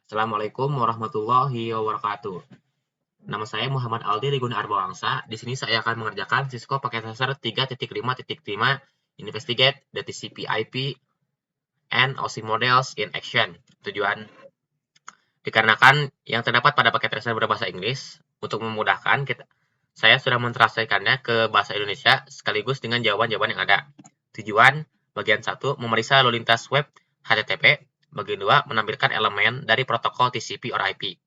Assalamualaikum warahmatullahi wabarakatuh. Nama saya Muhammad Aldi Liguna Arbawangsa. Di sini saya akan mengerjakan Cisco paket dasar 3.5.5 Investigate the TCP/IP and OSI Models in Action. Tujuan dikarenakan yang terdapat pada paket dasar berbahasa Inggris, untuk memudahkan saya sudah mentranslatekannya ke bahasa Indonesia sekaligus dengan jawaban-jawaban yang ada. Tujuan bagian 1 memeriksa lalu lintas web HTTP. Bagian 2 menampilkan elemen dari protokol TCP or IP.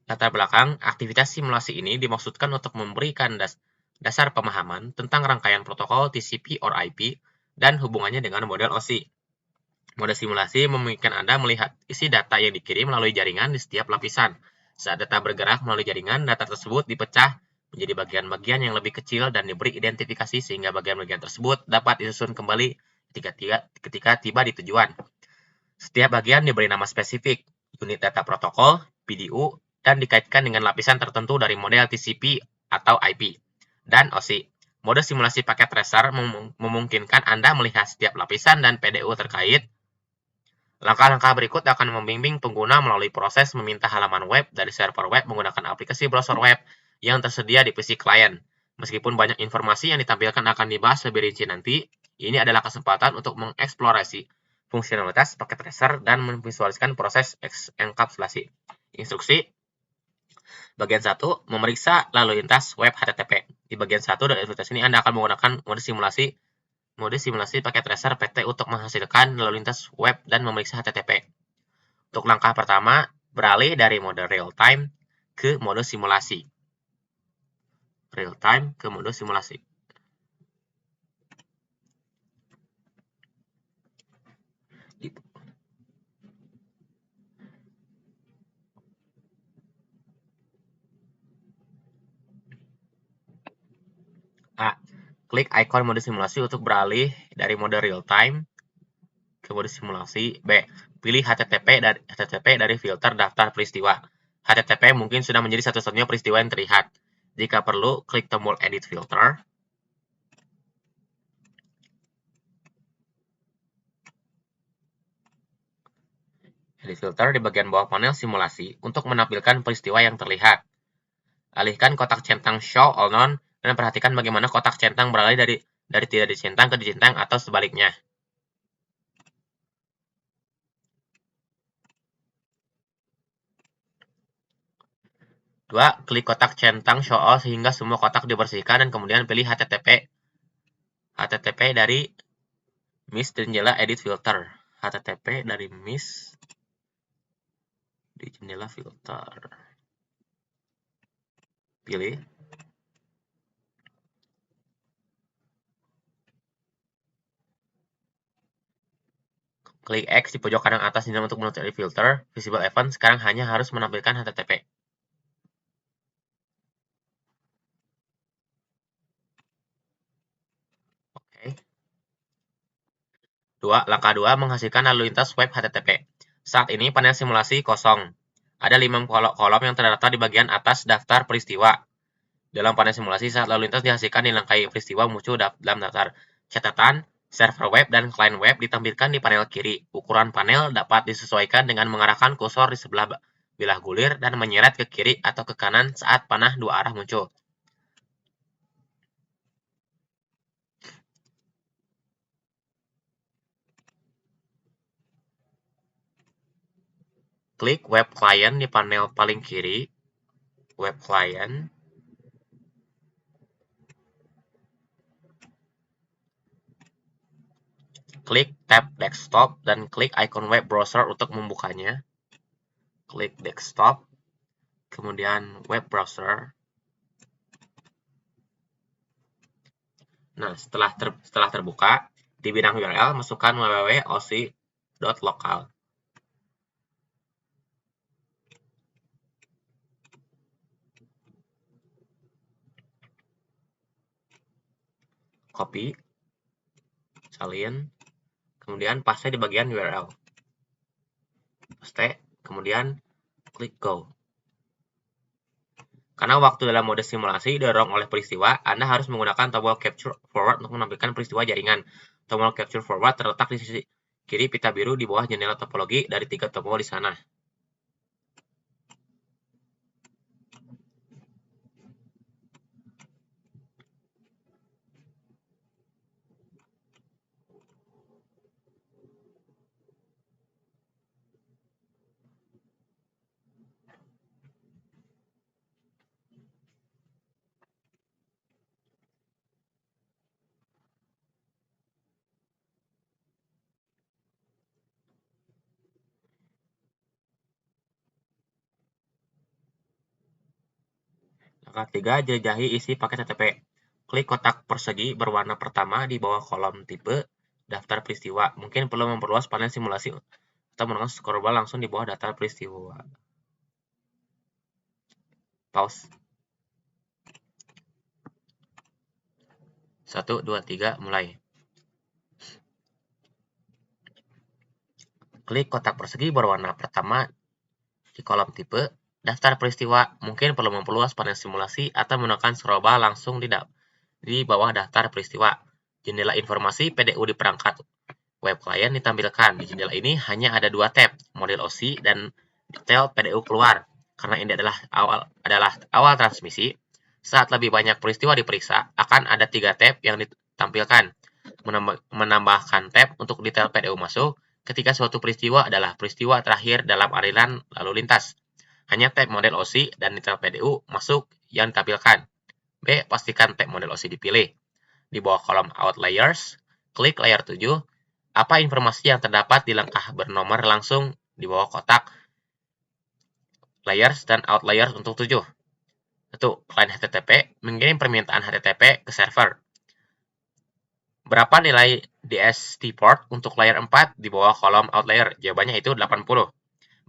Latar belakang aktivitas simulasi ini dimaksudkan untuk memberikan dasar pemahaman tentang rangkaian protokol TCP or IP dan hubungannya dengan model OSI. Mode simulasi memungkinkan Anda melihat isi data yang dikirim melalui jaringan di setiap lapisan. Saat data bergerak melalui jaringan, data tersebut dipecah menjadi bagian-bagian yang lebih kecil dan diberi identifikasi sehingga bagian-bagian tersebut dapat disusun kembali ketika tiba di tujuan. Setiap bagian diberi nama spesifik, unit data protokol, PDU, dan dikaitkan dengan lapisan tertentu dari model TCP atau IP, dan OSI. Mode simulasi paket tracer memungkinkan Anda melihat setiap lapisan dan PDU terkait. Langkah-langkah berikut akan membimbing pengguna melalui proses meminta halaman web dari server web menggunakan aplikasi browser web yang tersedia di PC klien. Meskipun banyak informasi yang ditampilkan akan dibahas lebih rinci nanti, ini adalah kesempatan untuk mengeksplorasi fungsionalitas paket tracer dan memvisualisasikan proses enkapsulasi. Instruksi bagian 1, memeriksa lalu lintas web HTTP. Di bagian 1 dari aktivitas ini Anda akan menggunakan mode simulasi paket tracer PT untuk menghasilkan lalu lintas web dan memeriksa HTTP. Untuk langkah pertama, beralih dari mode real time ke mode simulasi. Real time ke mode simulasi. A. Klik ikon mode simulasi untuk beralih dari mode real time ke mode simulasi. B. Pilih HTTP dari filter daftar peristiwa. HTTP mungkin sudah menjadi satu-satunya peristiwa yang terlihat. Jika perlu, klik tombol Edit Filter. Edit Filter di bagian bawah panel simulasi untuk menampilkan peristiwa yang terlihat. Alihkan kotak centang Show All None dan perhatikan bagaimana kotak centang beralih dari tidak dicentang ke dicentang atau sebaliknya. Dua, klik kotak centang Show All sehingga semua kotak dibersihkan dan kemudian pilih HTTP dari Miss di jendela Edit Filter. HTTP dari Miss di jendela filter. Pilih. Klik X di pojok kanan atas jendela untuk menutup Edit Filter. Visible Event sekarang hanya harus menampilkan HTTP. Oke. Langkah 2, menghasilkan lalu lintas web HTTP. Saat ini panel simulasi kosong. Ada 5 kolom yang terdaftar di bagian atas daftar peristiwa. Dalam panel simulasi, saat lalu lintas dihasilkan dilengkapi peristiwa muncul dalam daftar catatan, server web, dan klien web ditampilkan di panel kiri. Ukuran panel dapat disesuaikan dengan mengarahkan kursor di sebelah bilah gulir dan menyeret ke kiri atau ke kanan saat panah dua arah muncul. Klik Web Client di panel paling kiri, Web Client. Klik tab Desktop dan klik ikon web browser untuk membukanya. Klik Desktop, kemudian Web Browser. Nah, setelah terbuka, di bidang URL masukkan www.osi.local. Copy, salin, kemudian paste di bagian URL. Paste, kemudian klik Go. Karena waktu dalam mode simulasi didorong oleh peristiwa, Anda harus menggunakan tombol Capture Forward untuk menampilkan peristiwa jaringan. Tombol Capture Forward terletak di sisi kiri pita biru di bawah jendela topologi dari 3 tombol di sana. Langkah 3, jelajahi isi paket HTTP. Klik kotak persegi berwarna pertama di bawah kolom tipe, daftar peristiwa. Mungkin perlu memperluas panel simulasi atau menggunakan scrollbar langsung di bawah daftar peristiwa. Pause. 1, 2, 3, mulai. Klik kotak persegi berwarna pertama di kolom tipe, daftar peristiwa. Mungkin perlu memperluas panel simulasi atau menggunakan scrollbar langsung di bawah daftar peristiwa. Jendela informasi PDU di perangkat web client ditampilkan. Di jendela ini hanya ada 2 tab, model OSI dan detail PDU keluar. Karena ini adalah awal transmisi, saat lebih banyak peristiwa diperiksa, akan ada 3 tab yang ditampilkan. Menambahkan tab untuk detail PDU masuk ketika suatu peristiwa adalah peristiwa terakhir dalam aliran lalu lintas. Hanya tab model OSI dan detail PDU masuk yang ditampilkan. B. Pastikan tab model OSI dipilih. Di bawah kolom Outliers, klik layar 7. Apa informasi yang terdapat di langkah bernomor langsung di bawah kotak Layers dan Outliers untuk 7. 1. Client HTTP mengirim permintaan HTTP ke server. Berapa nilai DST port untuk layer 4 di bawah kolom Outlier? Jawabannya itu 80.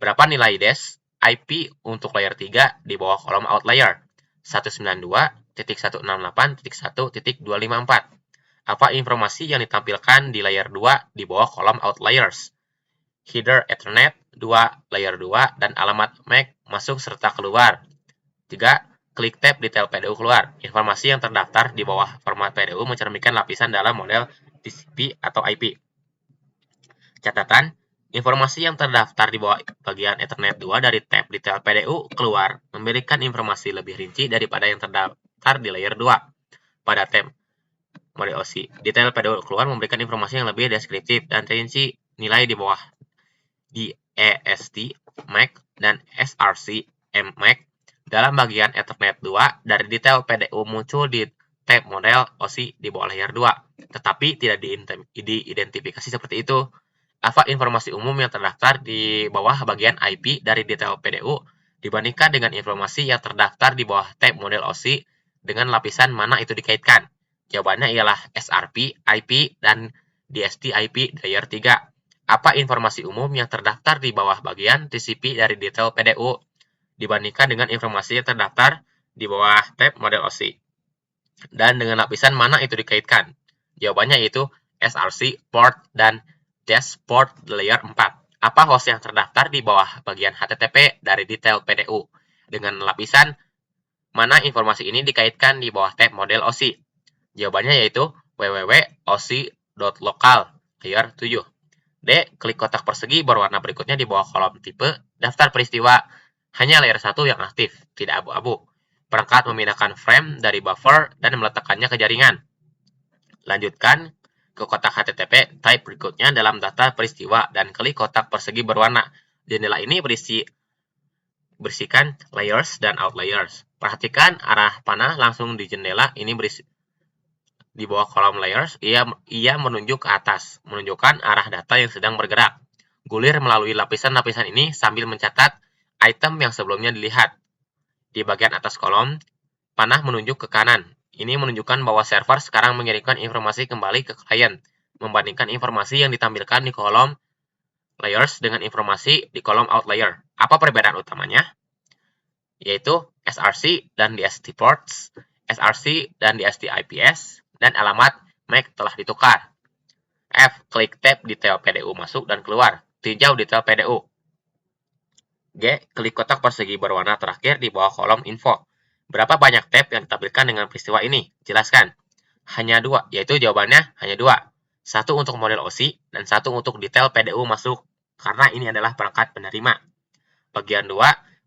Berapa nilai DES IP untuk layer 3 di bawah kolom Outlier? 192.168.1.254. Apa informasi yang ditampilkan di layer 2 di bawah kolom Outliers? Header Ethernet 2, layer 2, dan alamat MAC masuk serta keluar. 3. Klik tab detail PDU keluar. Informasi yang terdaftar di bawah format PDU mencerminkan lapisan dalam model TCP atau IP. Catatan, informasi yang terdaftar di bawah bagian Ethernet 2 dari tab detail PDU keluar memberikan informasi lebih rinci daripada yang terdaftar di layer 2. Pada tab model OSI, detail PDU keluar memberikan informasi yang lebih deskriptif dan rinci. Nilai di bawah DEST, MAC, dan SRC, MAC dalam bagian Ethernet 2 dari detail PDU muncul di tab model OSI di bawah layer 2, tetapi tidak diidentifikasi seperti itu. Apa informasi umum yang terdaftar di bawah bagian IP dari detail PDU dibandingkan dengan informasi yang terdaftar di bawah tab model OSI dengan lapisan mana itu dikaitkan? Jawabannya ialah SRP, IP, dan DST IP layer 3. Apa informasi umum yang terdaftar di bawah bagian TCP dari detail PDU dibandingkan dengan informasi yang terdaftar di bawah tab model OSI? Dan dengan lapisan mana itu dikaitkan? Jawabannya yaitu SRC port dan DES port layer 4. Apa host yang terdaftar di bawah bagian HTTP dari detail PDU? Dengan lapisan mana informasi ini dikaitkan di bawah tab model OSI? Jawabannya yaitu www.osi.local layer 7. D. Klik kotak persegi berwarna berikutnya di bawah kolom tipe daftar peristiwa. Hanya layer 1 yang aktif, tidak abu-abu. Perangkat memindahkan frame dari buffer dan meletakkannya ke jaringan. Lanjutkan ke kotak HTTP type berikutnya dalam daftar peristiwa dan klik kotak persegi berwarna. Jendela ini berisikan layers dan outliers. Perhatikan arah panah langsung di jendela ini di bawah kolom layers, ia menunjuk ke atas, menunjukkan arah data yang sedang bergerak. Gulir melalui lapisan-lapisan ini sambil mencatat item yang sebelumnya dilihat. Di bagian atas kolom, panah menunjuk ke kanan. Ini menunjukkan bahwa server sekarang mengirimkan informasi kembali ke klien, membandingkan informasi yang ditampilkan di kolom layers dengan informasi di kolom outlier. Apa perbedaan utamanya? Yaitu SRC dan DST ports, SRC dan DST IPS, dan alamat MAC telah ditukar. F. Klik tab detail PDU masuk dan keluar. Tinjau detail PDU. G. Klik kotak persegi berwarna terakhir di bawah kolom info. Berapa banyak tab yang ditampilkan dengan peristiwa ini? Jelaskan. Hanya 2, yaitu jawabannya hanya 2. Satu untuk model OSI, dan satu untuk detail PDU masuk, karena ini adalah perangkat penerima. Bagian 2,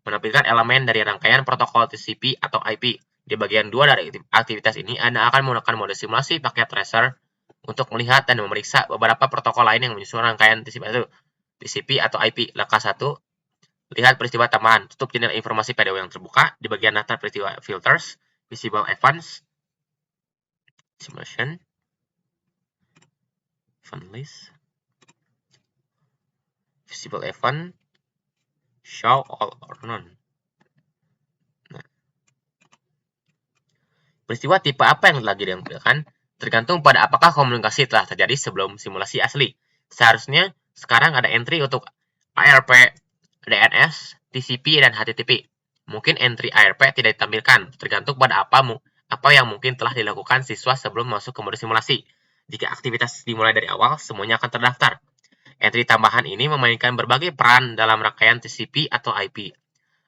menampilkan elemen dari rangkaian protokol TCP atau IP. Di bagian 2 dari aktivitas ini, Anda akan menggunakan mode simulasi paket tracer untuk melihat dan memeriksa beberapa protokol lain yang menyusun rangkaian TCP atau IP. Langkah 1, lihat peristiwa tambahan. Tutup jendela informasi PDU yang terbuka. Di bagian daftar peristiwa filters, visible events, simulation, event list, visible event, show all or none. Nah, peristiwa tipe apa yang lagi ditampilkan tergantung pada apakah komunikasi telah terjadi sebelum simulasi asli. Seharusnya sekarang ada entry untuk ARP, DNS, TCP, dan HTTP. Mungkin entry ARP tidak ditampilkan, tergantung pada apa yang mungkin telah dilakukan siswa sebelum masuk ke mode simulasi. Jika aktivitas dimulai dari awal, semuanya akan terdaftar. Entry tambahan ini memainkan berbagai peran dalam rangkaian TCP atau IP.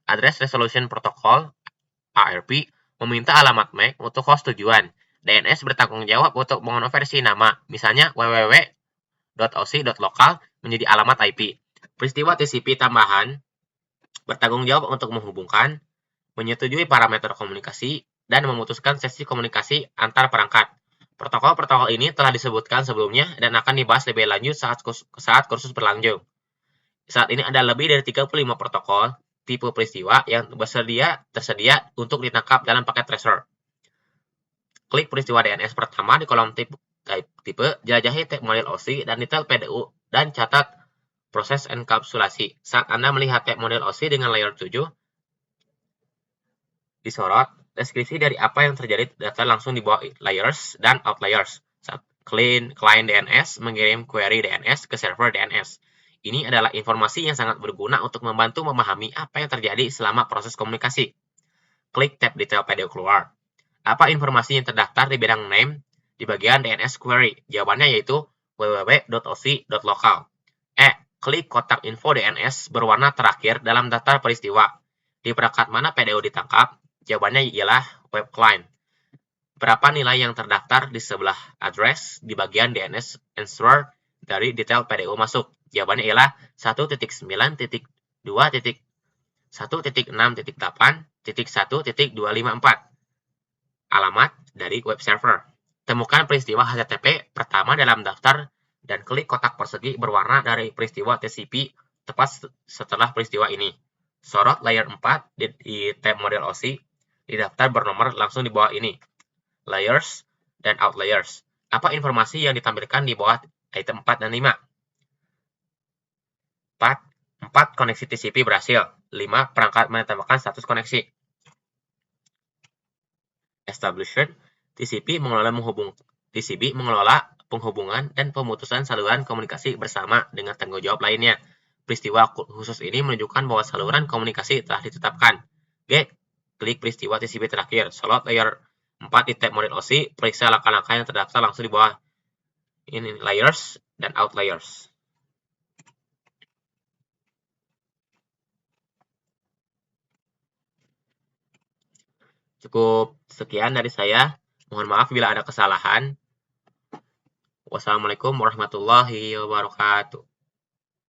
Address Resolution Protocol, ARP, meminta alamat MAC untuk host tujuan. DNS bertanggung jawab untuk mengonversi nama, misalnya www.oc.local menjadi alamat IP. Peristiwa TCP tambahan bertanggung jawab untuk menghubungkan, menyetujui parameter komunikasi, dan memutuskan sesi komunikasi antar perangkat. Protokol-protokol ini telah disebutkan sebelumnya dan akan dibahas lebih lanjut saat kursus berlanjut. Saat ini ada lebih dari 35 protokol tipe peristiwa yang tersedia untuk ditangkap dalam paket tracer. Klik peristiwa DNS pertama di kolom tipe, jelajahi tab model OSI dan detail PDU, dan catat proses enkapsulasi. Saat Anda melihat tab model OSI dengan layer 7, disorot, deskripsi dari apa yang terjadi data langsung di bawah layers dan outliers. Saat client DNS mengirim query DNS ke server DNS. Ini adalah informasi yang sangat berguna untuk membantu memahami apa yang terjadi selama proses komunikasi. Klik tab detail PDU keluar. Apa informasi yang terdaftar di bidang name di bagian DNS query? Jawabannya yaitu www.oc.local. Klik kotak info DNS berwarna terakhir dalam daftar peristiwa. Di perangkat mana PDU ditangkap? Jawabannya ialah web client. Berapa nilai yang terdaftar di sebelah address di bagian DNS answer dari detail PDU masuk? Jawabannya ialah 1.9.2.1.6.8.1.254. Alamat dari web server. Temukan peristiwa HTTP pertama dalam daftar dan klik kotak persegi berwarna dari peristiwa TCP tepat setelah peristiwa ini. Sorot layer 4 di tab model OSI di daftar bernomor langsung di bawah ini. Layers dan outliers. Apa informasi yang ditampilkan di bawah item 4 dan 5? 4 koneksi TCP berhasil. 5 perangkat menetapkan status koneksi. Establishment, TCP mengelola penghubungan dan pemutusan saluran komunikasi bersama dengan tanggung jawab lainnya. Peristiwa khusus ini menunjukkan bahwa saluran komunikasi telah ditetapkan. G. Klik peristiwa TCP terakhir. Sorot layer 4 di tab model OSI. Periksa langkah-langkah yang terdaftar langsung di bawah ini layers dan outliers. Cukup sekian dari saya. Mohon maaf bila ada kesalahan. Wassalamualaikum warahmatullahi wabarakatuh.